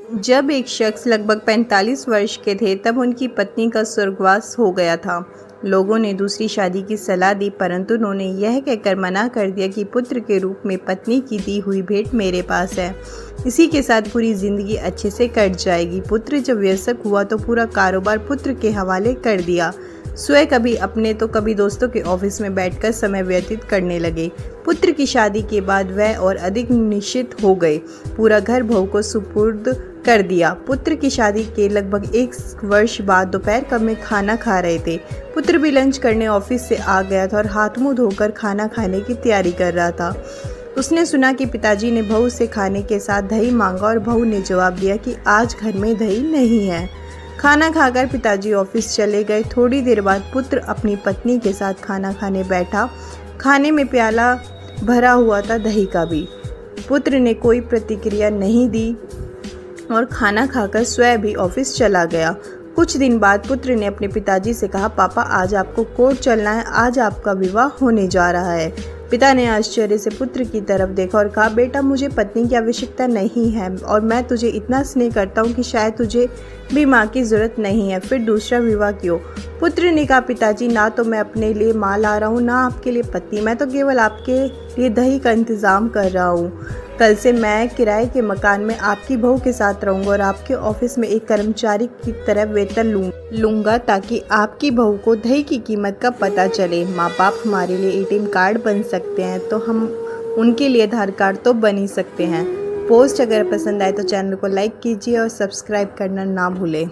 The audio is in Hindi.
जब एक शख्स लगभग 45 वर्ष के थे तब उनकी पत्नी का स्वर्गवास हो गया था। लोगों ने दूसरी शादी की सलाह दी, परंतु उन्होंने यह कहकर मना कर दिया कि पुत्र के रूप में पत्नी की दी हुई भेंट मेरे पास है। इसी के साथ पूरी जिंदगी अच्छे से कट जाएगी। पुत्र जब वयस्क हुआ तो पूरा कारोबार पुत्र के हवाले कर दिया। स्वयं कभी अपने तो कभी दोस्तों के ऑफिस में बैठकर समय व्यतीत करने लगे। पुत्र की शादी के बाद वह और अधिक निश्चित हो गए। पूरा घर बहू को सुपुर्द कर दिया। पुत्र की शादी के लगभग 1 वर्ष बाद दोपहर कब में खाना खा रहे थे। पुत्र भी लंच करने ऑफिस से आ गया था और हाथ मुंह धोकर खाना खाने की तैयारी कर रहा था। उसने सुना कि पिताजी ने बहू से खाने के साथ दही मांगा और बहू ने जवाब दिया कि आज घर में दही नहीं है। खाना खाकर पिताजी ऑफिस चले गए। थोड़ी देर बाद पुत्र अपनी पत्नी के साथ खाना खाने बैठा। खाने में प्याला भरा हुआ था दही का भी। पुत्र ने कोई प्रतिक्रिया नहीं दी और खाना खाकर स्वयं भी ऑफिस चला गया। कुछ दिन बाद पुत्र ने अपने पिताजी से कहा, पापा आज आपको कोर्ट चलना है, आज आपका विवाह होने जा रहा है। पिता ने आश्चर्य से पुत्र की तरफ देखा और कहा, बेटा मुझे पत्नी की आवश्यकता नहीं है और मैं तुझे इतना स्नेह करता हूँ कि शायद तुझे भी माँ की ज़रूरत नहीं है, फिर दूसरा विवाह क्यों। पुत्र ने कहा, पिताजी ना तो मैं अपने लिए माँ ला रहा हूँ ना आपके लिए पत्नी, मैं तो केवल आपके लिए दही का इंतज़ाम कर रहा हूँ। कल से मैं किराए के मकान में आपकी बहू के साथ रहूंगा और आपके ऑफिस में एक कर्मचारी की तरह वेतन लूंगा ताकि आपकी बहू को दही की कीमत का पता चले। माँ बाप हमारे लिए एटीएम कार्ड बन सकते हैं तो हम उनके लिए आधार कार्ड तो बन ही सकते हैं। पोस्ट अगर पसंद आए तो चैनल को लाइक कीजिए और सब्सक्राइब करना ना भूलें।